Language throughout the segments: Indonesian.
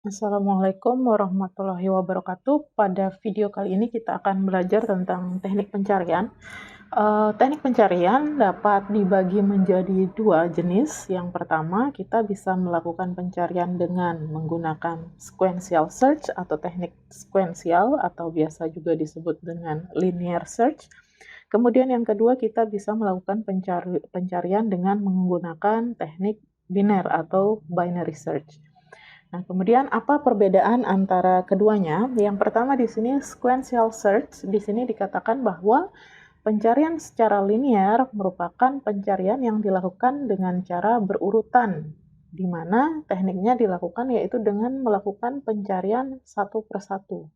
Assalamualaikum warahmatullahi wabarakatuh. Pada video kali ini kita akan belajar tentang teknik pencarian. Teknik pencarian dapat dibagi menjadi dua jenis. Yang pertama, kita bisa melakukan pencarian dengan menggunakan sequential search atau teknik sequential atau biasa juga disebut dengan linear search. Kemudian yang kedua, kita bisa melakukan pencarian dengan menggunakan teknik biner atau binary search. Nah, kemudian apa perbedaan antara keduanya? Yang pertama di sini sequential search, di sini dikatakan bahwa pencarian secara linear merupakan pencarian yang dilakukan dengan cara berurutan, di mana tekniknya dilakukan yaitu dengan melakukan pencarian satu persatu.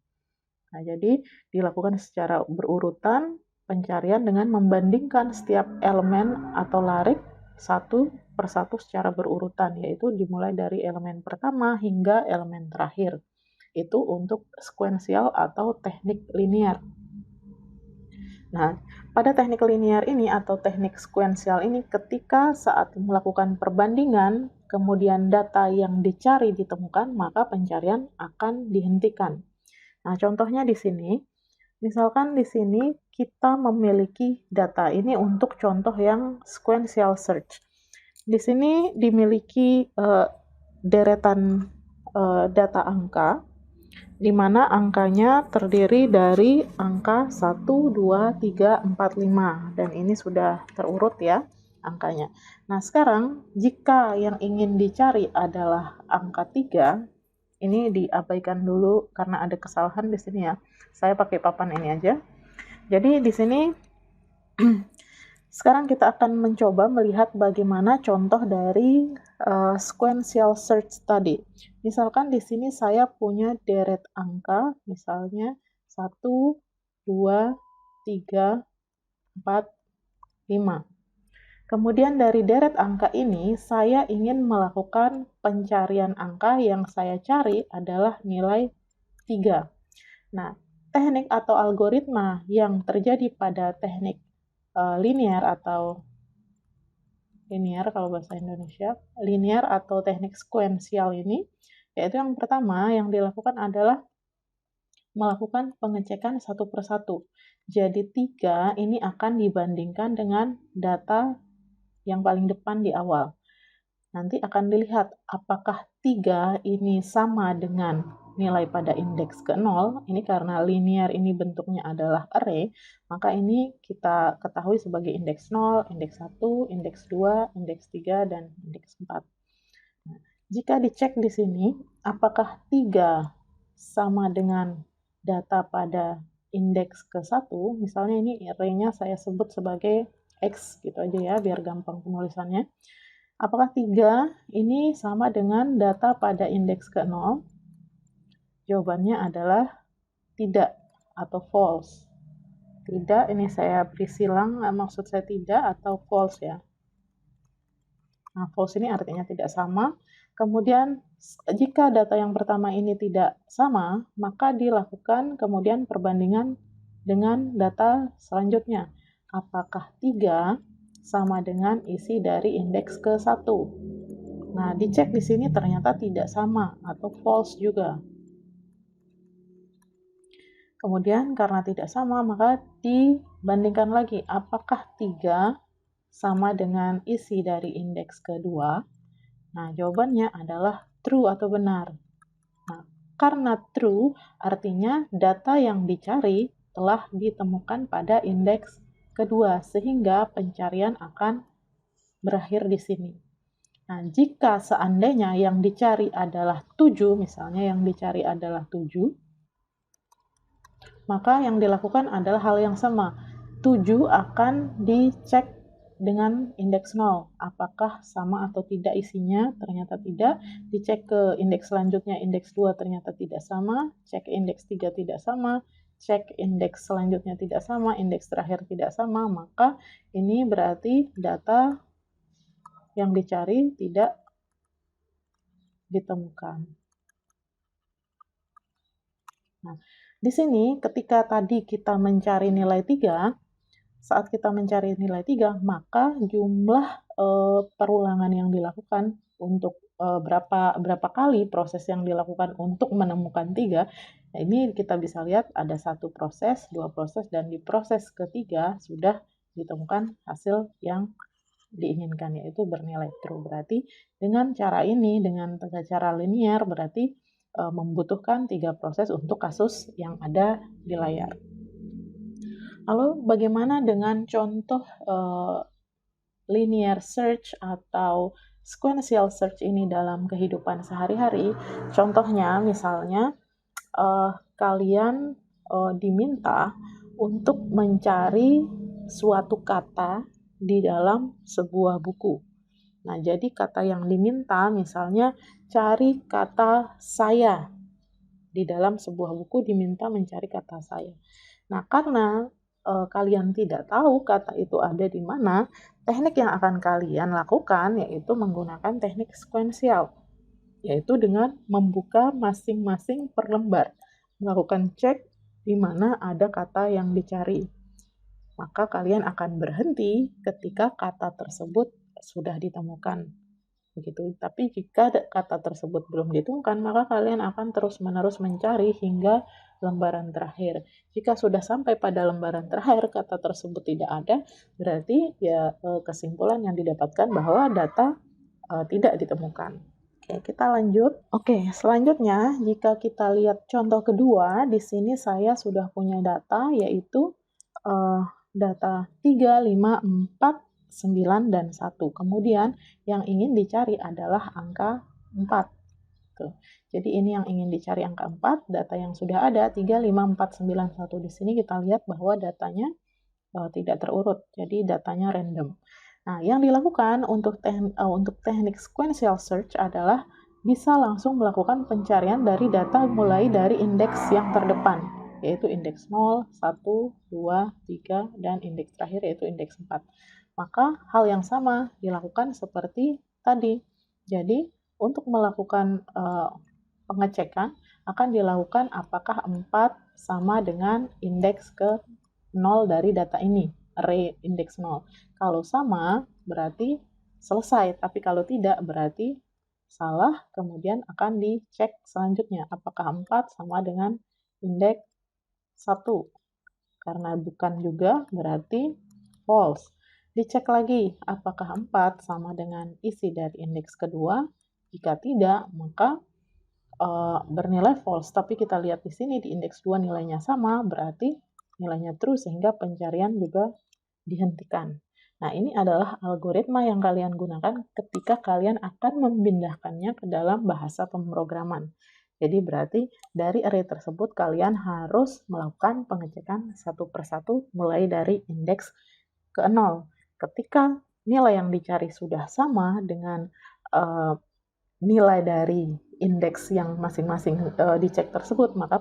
Nah, jadi dilakukan secara berurutan pencarian dengan membandingkan setiap elemen atau larik satu persatu secara berurutan, yaitu dimulai dari elemen pertama hingga elemen terakhir. Itu untuk sequential atau teknik linear. Nah, pada teknik linear ini atau teknik sequential ini, ketika saat melakukan perbandingan, kemudian data yang dicari ditemukan, maka pencarian akan dihentikan. Nah, contohnya di sini, misalkan di sini kita memiliki data ini untuk contoh yang sequential search. Di sini dimiliki deretan data angka, di mana angkanya terdiri dari angka 1, 2, 3, 4, 5. Dan ini sudah terurut ya angkanya. Nah, sekarang jika yang ingin dicari adalah angka 3, ini diabaikan dulu karena ada kesalahan di sini ya. Saya pakai papan ini aja. Jadi di sini sekarang kita akan mencoba melihat bagaimana contoh dari sequential search tadi. Misalkan di sini saya punya deret angka, misalnya 1, 2, 3, 4, 5. Kemudian dari deret angka ini, saya ingin melakukan pencarian angka yang saya cari adalah nilai 3. Nah, teknik atau algoritma yang terjadi pada teknik linear atau linear kalau bahasa Indonesia, linear atau teknik sequential ini, yaitu yang pertama yang dilakukan adalah melakukan pengecekan satu persatu. Jadi 3 ini akan dibandingkan dengan data yang paling depan di awal. Nanti akan dilihat apakah 3 ini sama dengan nilai pada indeks ke-0. Ini karena linear ini bentuknya adalah array, maka ini kita ketahui sebagai indeks 0, indeks 1, indeks 2, indeks 3, dan indeks 4. Nah, jika dicek di sini, apakah 3 sama dengan data pada indeks ke-1, misalnya ini array-nya saya sebut sebagai X gitu aja ya, biar gampang penulisannya. Apakah 3 ini sama dengan data pada indeks ke-0? Jawabannya adalah tidak atau false. Tidak, ini saya beri silang, maksud saya tidak atau false ya. Nah, false ini artinya tidak sama. Kemudian, jika data yang pertama ini tidak sama, maka dilakukan kemudian perbandingan dengan data selanjutnya. Apakah 3 sama dengan isi dari indeks ke-1? Nah, dicek di sini ternyata tidak sama atau false juga. Kemudian karena tidak sama, maka dibandingkan lagi apakah 3 sama dengan isi dari indeks kedua. Nah, jawabannya adalah true atau benar. Nah, karena true artinya data yang dicari telah ditemukan pada indeks kedua, sehingga pencarian akan berakhir di sini. Nah, jika seandainya yang dicari adalah 7, misalnya yang dicari adalah 7, maka yang dilakukan adalah hal yang sama. 7 akan dicek dengan indeks 0. Apakah sama atau tidak isinya? Ternyata tidak. Dicek ke indeks selanjutnya, indeks 2 ternyata tidak sama. Cek indeks 3 tidak sama. Cek indeks selanjutnya tidak sama. Indeks terakhir tidak sama. Maka ini berarti data yang dicari tidak ditemukan. Nah, di sini ketika tadi kita mencari nilai 3, saat kita mencari nilai 3, maka jumlah perulangan yang dilakukan untuk berapa kali proses yang dilakukan untuk menemukan 3, nah ini kita bisa lihat ada 1 proses, 2 proses, dan di proses ketiga sudah ditemukan hasil yang diinginkan, yaitu bernilai true. Berarti dengan cara ini, dengan cara linear, berarti membutuhkan 3 proses untuk kasus yang ada di layar. Lalu bagaimana dengan contoh linear search atau sequential search ini dalam kehidupan sehari-hari? Contohnya misalnya kalian diminta untuk mencari suatu kata di dalam sebuah buku. Nah, jadi kata yang diminta misalnya cari kata saya. Di dalam sebuah buku diminta mencari kata saya. Nah, karena kalian tidak tahu kata itu ada di mana, teknik yang akan kalian lakukan yaitu menggunakan teknik sekuensial, yaitu dengan membuka masing-masing per lembar, melakukan cek di mana ada kata yang dicari. Maka kalian akan berhenti ketika kata tersebut sudah ditemukan. Begitu. Tapi jika kata tersebut belum ditemukan, maka kalian akan terus-menerus mencari hingga lembaran terakhir. Jika sudah sampai pada lembaran terakhir kata tersebut tidak ada, berarti ya kesimpulan yang didapatkan bahwa data tidak ditemukan. Oke, kita lanjut. Oke, selanjutnya jika kita lihat contoh kedua, di sini saya sudah punya data yaitu data 3, 5, 4, 9, dan 1. Kemudian yang ingin dicari adalah angka 4. Tuh. Jadi ini yang ingin dicari angka 4, data yang sudah ada 3, 5, 4, 9, 1. Di sini kita lihat bahwa datanya tidak terurut, jadi datanya random. Nah, yang dilakukan untuk teknik sequential search adalah bisa langsung melakukan pencarian dari data mulai dari indeks yang terdepan, yaitu indeks 0, 1, 2, 3, dan indeks terakhir yaitu indeks 4. Maka hal yang sama dilakukan seperti tadi. Jadi untuk melakukan pengecekan akan dilakukan apakah 4 sama dengan indeks ke 0 dari data ini, array indeks 0. Kalau sama berarti selesai, tapi kalau tidak berarti salah, kemudian akan dicek selanjutnya apakah 4 sama dengan indeks 1. Karena bukan juga berarti false. Dicek lagi apakah 4 sama dengan isi dari indeks kedua. Jika tidak, maka bernilai false. Tapi kita lihat di sini di indeks 2 nilainya sama, berarti nilainya true sehingga pencarian juga dihentikan. Nah, ini adalah algoritma yang kalian gunakan ketika kalian akan memindahkannya ke dalam bahasa pemrograman. Jadi berarti dari array tersebut kalian harus melakukan pengecekan satu persatu mulai dari indeks ke 0. Ketika nilai yang dicari sudah sama dengan nilai dari indeks yang masing-masing dicek tersebut, maka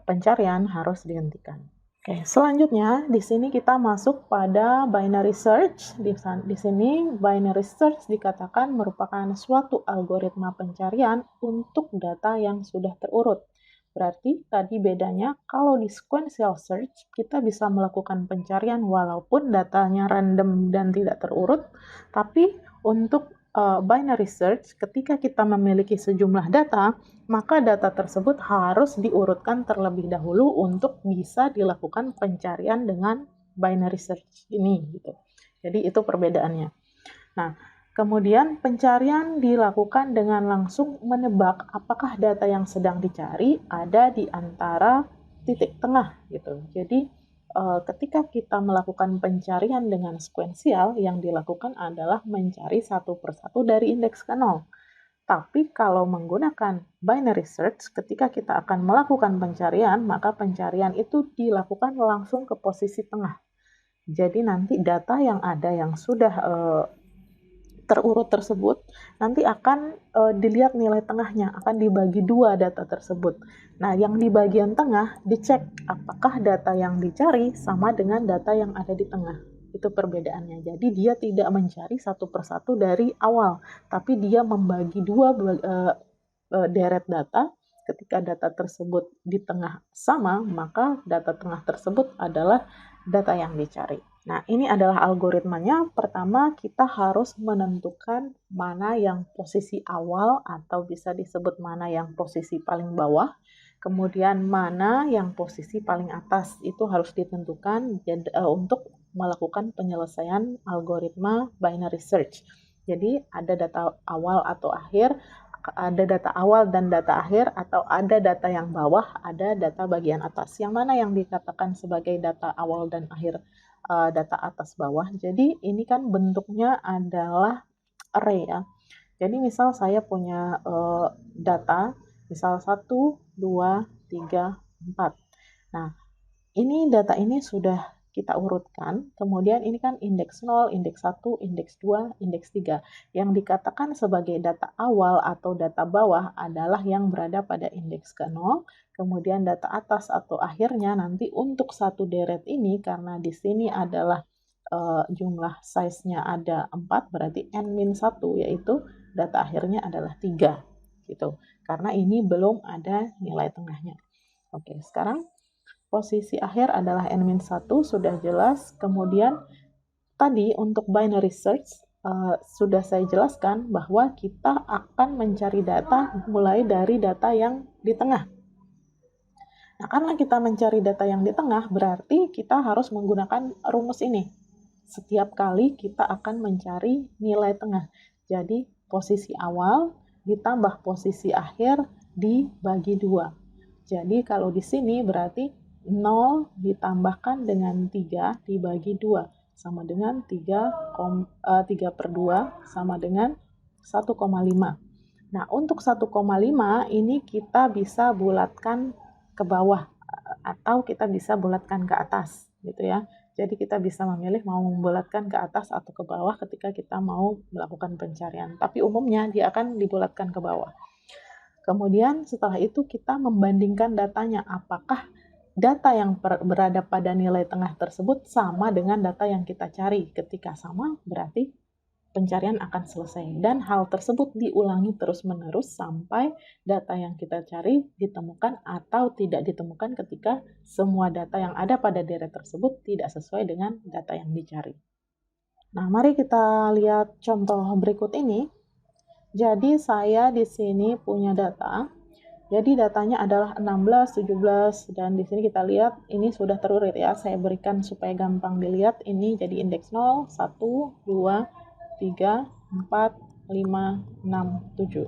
pencarian harus dihentikan. Oke, selanjutnya di sini kita masuk pada binary search. Di sini binary search dikatakan merupakan suatu algoritma pencarian untuk data yang sudah terurut. Berarti tadi bedanya kalau di sequential search kita bisa melakukan pencarian walaupun datanya random dan tidak terurut, tapi untuk binary search ketika kita memiliki sejumlah data, maka data tersebut harus diurutkan terlebih dahulu untuk bisa dilakukan pencarian dengan binary search ini gitu. Jadi itu perbedaannya. Nah, kemudian pencarian dilakukan dengan langsung menebak apakah data yang sedang dicari ada di antara titik tengah gitu. Jadi ketika kita melakukan pencarian dengan sekuensial, yang dilakukan adalah mencari satu persatu dari indeks ke 0. Tapi kalau menggunakan binary search, ketika kita akan melakukan pencarian, maka pencarian itu dilakukan langsung ke posisi tengah. Jadi nanti data yang ada yang sudah terurut tersebut nanti akan dilihat nilai tengahnya, akan dibagi dua data tersebut. Nah, yang di bagian tengah dicek apakah data yang dicari sama dengan data yang ada di tengah. Itu perbedaannya. Jadi dia tidak mencari satu persatu dari awal, tapi dia membagi dua deret data. Ketika data tersebut di tengah sama, maka data tengah tersebut adalah data yang dicari. Nah, ini adalah algoritmanya. Pertama, kita harus menentukan mana yang posisi awal atau bisa disebut mana yang posisi paling bawah. Kemudian mana yang posisi paling atas. Itu harus ditentukan untuk melakukan penyelesaian algoritma binary search. Jadi, ada data awal atau akhir, ada data awal dan data akhir, atau ada data yang bawah, ada data bagian atas. Yang mana yang dikatakan sebagai data awal dan akhir? Data atas bawah. Jadi ini kan bentuknya adalah array ya. Jadi misal saya punya data, misal 1, 2, 3, 4. Nah, ini data ini sudah kita urutkan, kemudian ini kan indeks 0, indeks 1, indeks 2, indeks 3. Yang dikatakan sebagai data awal atau data bawah adalah yang berada pada indeks ke 0, kemudian data atas atau akhirnya nanti untuk satu deret ini, karena di sini adalah jumlah size-nya ada 4, berarti n-1, yaitu data akhirnya adalah 3. Gitu. Karena ini belum ada nilai tengahnya. Oke, sekarang posisi akhir adalah n-1, sudah jelas. Kemudian tadi untuk binary search sudah saya jelaskan bahwa kita akan mencari data mulai dari data yang di tengah. Nah, karena kita mencari data yang di tengah, berarti kita harus menggunakan rumus ini. Setiap kali kita akan mencari nilai tengah. Jadi, posisi awal ditambah posisi akhir dibagi 2. Jadi, kalau di sini berarti 0 ditambahkan dengan 3 dibagi 2 sama dengan 3/2 sama dengan 1,5. Nah, untuk 1,5 ini kita bisa bulatkan ke bawah atau kita bisa bulatkan ke atas gitu ya. Jadi kita bisa memilih mau membulatkan ke atas atau ke bawah ketika kita mau melakukan pencarian. Tapi umumnya dia akan dibulatkan ke bawah. Kemudian setelah itu kita membandingkan datanya, apakah data yang berada pada nilai tengah tersebut sama dengan data yang kita cari. Ketika sama, berarti pencarian akan selesai. Dan hal tersebut diulangi terus-menerus sampai data yang kita cari ditemukan atau tidak ditemukan ketika semua data yang ada pada deret tersebut tidak sesuai dengan data yang dicari. Nah, mari kita lihat contoh berikut ini. Jadi saya di sini punya data. Jadi datanya adalah 16, 17 dan di sini kita lihat ini sudah terurut ya. Saya berikan supaya gampang dilihat. Ini jadi indeks 0, 1, 2, 3, 4, 5, 6, 7.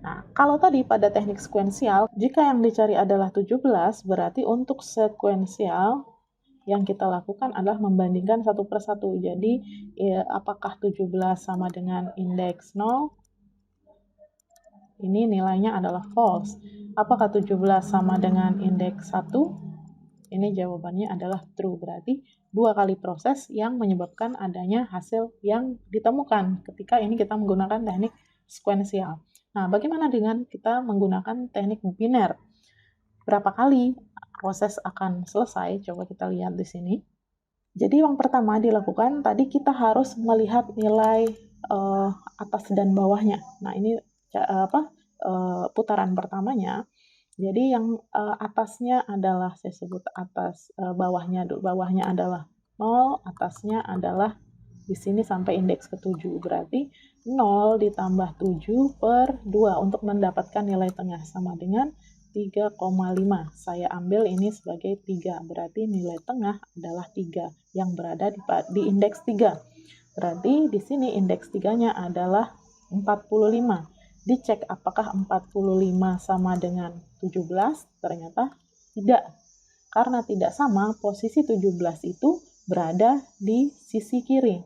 Nah, kalau tadi pada teknik sekuensial, jika yang dicari adalah 17, berarti untuk sekuensial yang kita lakukan adalah membandingkan satu per satu. Jadi, apakah 17 sama dengan indeks 0? Ini nilainya adalah false. Apakah 17 sama dengan indeks 1? Ini jawabannya adalah true. Berarti 2 kali proses yang menyebabkan adanya hasil yang ditemukan ketika ini kita menggunakan teknik sekuensial. Nah, bagaimana dengan kita menggunakan teknik biner? Berapa kali proses akan selesai? Coba kita lihat di sini. Jadi yang pertama dilakukan, tadi kita harus melihat nilai atas dan bawahnya. Nah, ini putaran pertamanya. Jadi yang atasnya adalah saya sebut atas, bawahnya adalah 0, atasnya adalah di sini sampai indeks ke-7. Berarti 0 ditambah 7 per 2 untuk mendapatkan nilai tengah sama dengan 3,5. Saya ambil ini sebagai 3. Berarti nilai tengah adalah 3 yang berada di indeks 3. Berarti di sini indeks 3-nya adalah 45. Dicek apakah 45 sama dengan 17, ternyata tidak. Karena tidak sama, posisi 17 itu berada di sisi kiri,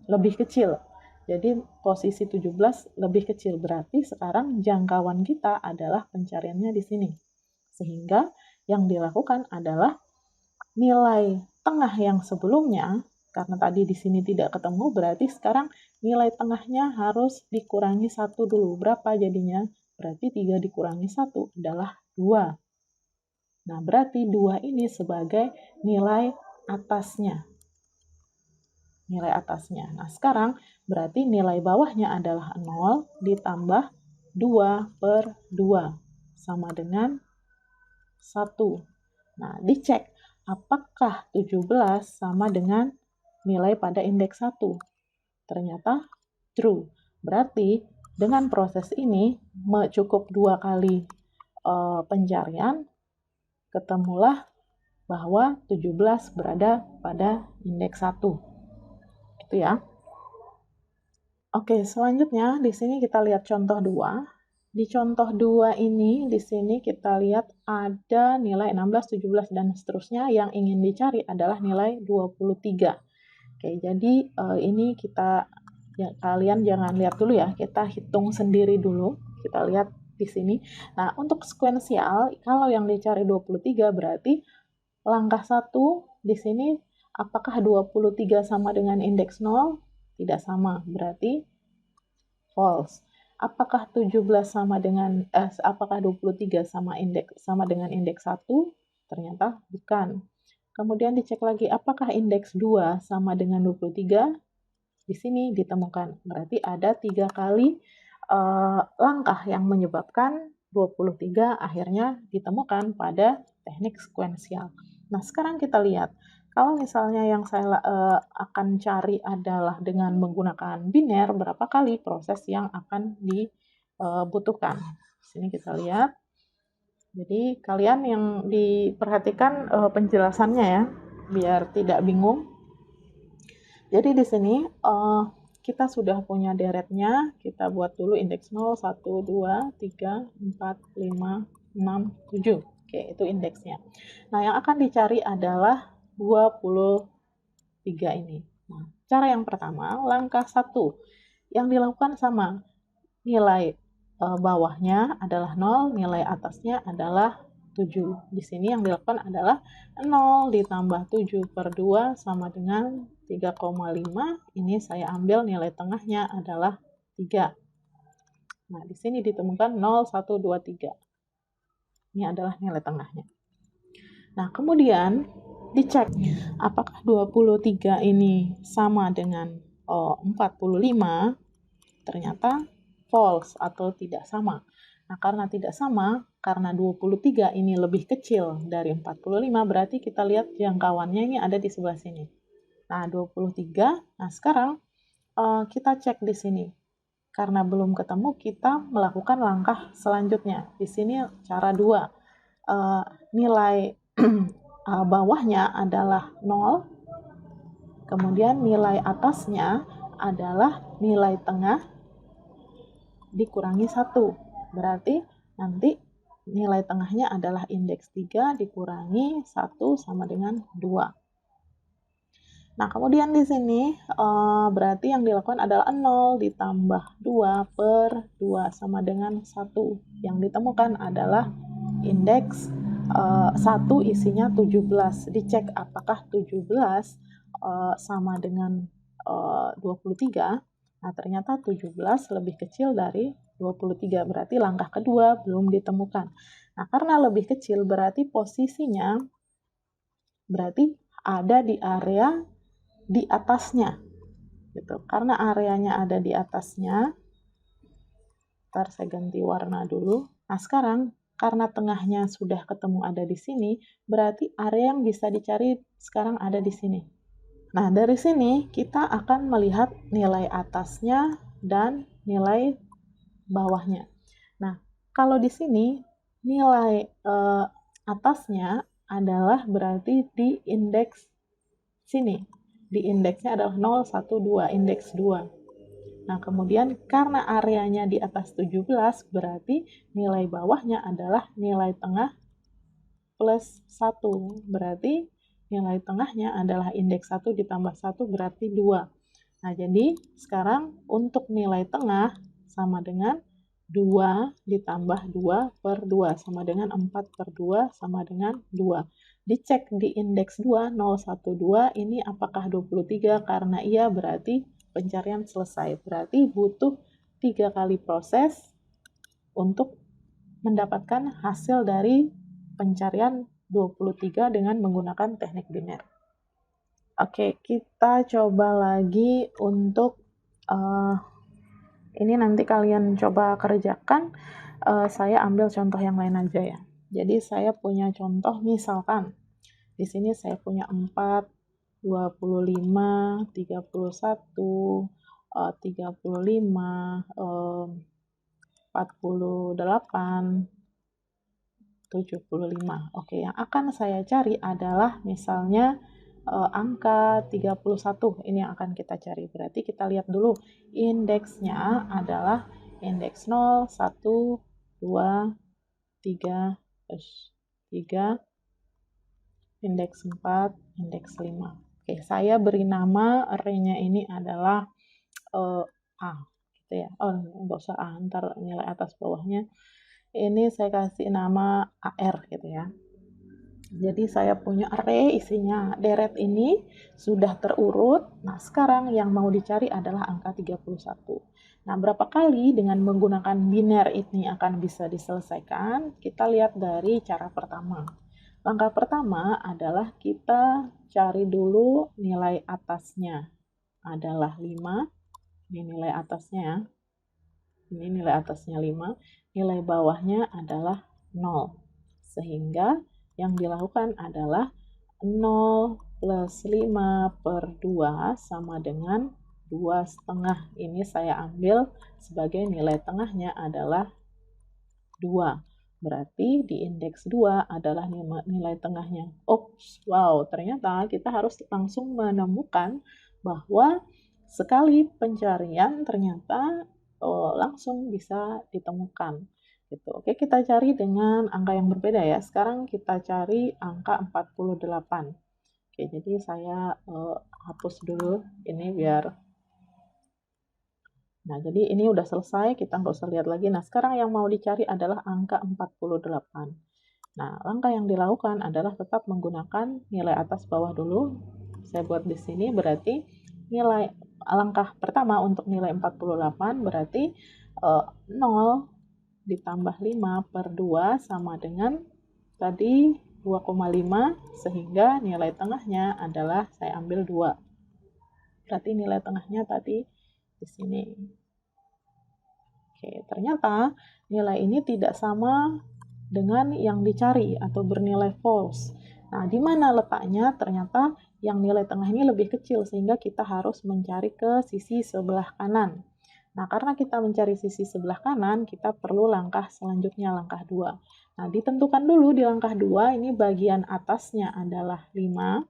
lebih kecil. Jadi posisi 17 lebih kecil, berarti sekarang jangkauan kita adalah pencariannya di sini. Sehingga yang dilakukan adalah nilai tengah yang sebelumnya, karena tadi di sini tidak ketemu, berarti sekarang nilai tengahnya harus dikurangi 1 dulu. Berapa jadinya? Berarti 3 dikurangi 1 adalah 2. Nah, berarti 2 ini sebagai nilai atasnya. Nilai atasnya. Nah, sekarang berarti nilai bawahnya adalah 0 ditambah 2 per 2 sama dengan 1. Nah, dicek apakah 17 sama dengan nilai pada indeks 1. Ternyata true. Berarti dengan proses ini cukup 2 kali pencarian, ketemulah bahwa 17 berada pada indeks 1. Itu ya. Oke, selanjutnya di sini kita lihat contoh 2. Di contoh 2 ini, di sini kita lihat ada nilai 16, 17, dan seterusnya. Yang ingin dicari adalah nilai 23. Oke, jadi ini kalian jangan lihat dulu ya, kita hitung sendiri dulu. Kita lihat di sini. Nah, untuk sekuensial, kalau yang dicari 23 berarti langkah 1 di sini, apakah 23 sama dengan indeks 0? Tidak sama, berarti false. Apakah 17 sama dengan apakah 23 sama dengan indeks 1? Ternyata bukan. Kemudian dicek lagi apakah indeks 2 sama dengan 23? Di sini ditemukan. Berarti ada 3 kali langkah yang menyebabkan 23 akhirnya ditemukan pada teknik sekuensial. Nah, sekarang kita lihat. Kalau misalnya yang saya akan cari adalah dengan menggunakan biner, berapa kali proses yang akan dibutuhkan. Di sini kita lihat. Jadi kalian yang diperhatikan penjelasannya ya, biar tidak bingung. Jadi di sini kita sudah punya deretnya, kita buat dulu indeks 0, 1, 2, 3, 4, 5, 6, 7. Oke, itu indeksnya. Nah, yang akan dicari adalah 23 ini. Nah, cara yang pertama, langkah 1. Yang dilakukan sama, nilai bawahnya adalah 0, nilai atasnya adalah 7. Di sini yang dilakukan adalah 0 ditambah 7 per 2 sama dengan 3,5. Ini saya ambil nilai tengahnya adalah 3. Nah, di sini ditemukan 0, 1, 2, 3. Ini adalah nilai tengahnya. Nah, kemudian dicek apakah 23 ini sama dengan 45. Ternyata false atau tidak sama. Nah, karena tidak sama, karena 23 ini lebih kecil dari 45, berarti kita lihat jangkauannya ini ada di sebelah sini. Nah, 23. Nah, sekarang kita cek di sini. Karena belum ketemu, kita melakukan langkah selanjutnya. Di sini cara 2. Nilai bawahnya adalah 0. Kemudian nilai atasnya adalah nilai tengah dikurangi 1. Berarti nanti nilai tengahnya adalah indeks 3 dikurangi 1 sama dengan 2. Nah, kemudian di sini berarti yang dilakukan adalah 0 ditambah 2 per 2 sama dengan 1. Yang ditemukan adalah indeks 1 isinya 17. Dicek apakah 17 sama dengan 23. Nah, ternyata 17 lebih kecil dari 23. Berarti langkah kedua belum ditemukan. Nah, karena lebih kecil berarti posisinya berarti ada di area di atasnya. Gitu. Karena areanya ada di atasnya, ntar saya ganti warna dulu. Nah, sekarang karena tengahnya sudah ketemu ada di sini, berarti area yang bisa dicari sekarang ada di sini. Nah, dari sini kita akan melihat nilai atasnya dan nilai bawahnya. Nah, kalau di sini nilai atasnya adalah berarti di indeks sini. Di indeksnya adalah 0, 1, 2, indeks 2. Nah, kemudian karena areanya di atas 17, berarti nilai bawahnya adalah nilai tengah plus 1. Berarti nilai tengahnya adalah indeks 1 ditambah 1 berarti 2. Nah, jadi sekarang untuk nilai tengah sama dengan 2 ditambah 2 per 2 sama dengan 4 per 2 sama dengan 2. Dicek di indeks 2, 0, 1, 2, ini apakah 23? Karena iya berarti pencarian selesai. Berarti butuh 3 kali proses untuk mendapatkan hasil dari pencarian 23 dengan menggunakan teknik biner. Oke, kita coba lagi untuk ini nanti kalian coba kerjakan. Saya ambil contoh yang lain aja ya. Jadi saya punya contoh misalkan di sini saya punya 4 25, 31, 35, 48, 75. Oke, yang akan saya cari adalah misalnya angka 31. Ini yang akan kita cari. Berarti kita lihat dulu indeksnya adalah indeks 0, 1, 2, 3, 3, indeks 4, indeks 5. Oke, saya beri nama array-nya ini adalah A gitu ya. Oh, enggak usah A, ntar nilai atas bawahnya. Ini saya kasih nama AR gitu ya. Jadi saya punya array isinya deret ini sudah terurut. Nah, sekarang yang mau dicari adalah angka 31. Nah, berapa kali dengan menggunakan biner ini akan bisa diselesaikan? Kita lihat dari cara pertama. Langkah pertama adalah kita cari dulu nilai atasnya adalah 5. Ini nilai atasnya ya. Ini nilai atasnya 5, nilai bawahnya adalah 0. Sehingga yang dilakukan adalah 0 plus 5 per 2 sama dengan 2,5. Ini saya ambil sebagai nilai tengahnya adalah 2. Berarti di indeks 2 adalah nilai tengahnya. Oops, wow, ternyata kita harus langsung menemukan bahwa sekali pencarian ternyata langsung bisa ditemukan. Gitu. Oke, kita cari dengan angka yang berbeda ya. Sekarang kita cari angka 48. Oke, jadi saya hapus dulu ini biar. Nah, jadi ini udah selesai, kita nggak usah lihat lagi. Nah, sekarang yang mau dicari adalah angka 48. Nah, langkah yang dilakukan adalah tetap menggunakan nilai atas bawah dulu. Saya buat di sini berarti nilai langkah pertama untuk nilai 48 berarti 0 ditambah 5 per 2 sama dengan tadi 2,5 sehingga nilai tengahnya adalah saya ambil 2. Berarti nilai tengahnya tadi di sini. Oke, ternyata nilai ini tidak sama dengan yang dicari atau bernilai false. Nah, di mana letaknya? Ternyata yang nilai tengah ini lebih kecil sehingga kita harus mencari ke sisi sebelah kanan. Nah, karena kita mencari sisi sebelah kanan, kita perlu langkah selanjutnya, langkah 2. Nah, ditentukan dulu di langkah 2, ini bagian atasnya adalah 5,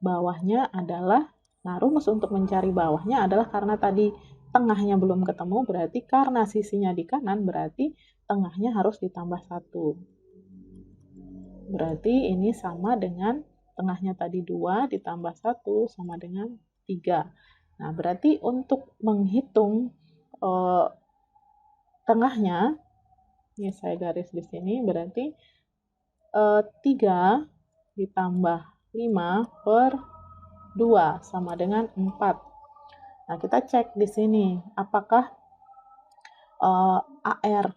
bawahnya adalah, nah rumus untuk mencari bawahnya adalah karena tadi tengahnya belum ketemu, berarti karena sisinya di kanan, berarti tengahnya harus ditambah 1. Berarti ini sama dengan tengahnya tadi 2 ditambah 1 sama dengan 3. Nah, berarti untuk menghitung tengahnya, ini saya garis di sini, berarti 3 ditambah 5 per 2 sama dengan 4. Nah, kita cek di sini apakah AR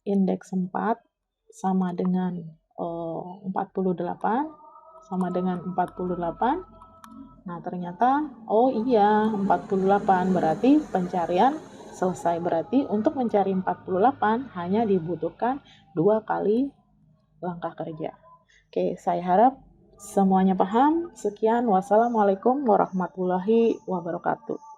indeks 4 sama dengan 48 sama dengan 48. Nah, ternyata oh iya 48, berarti pencarian selesai. Berarti untuk mencari 48 hanya dibutuhkan 2 kali langkah kerja. Oke, saya harap semuanya paham. Sekian, wassalamualaikum warahmatullahi wabarakatuh.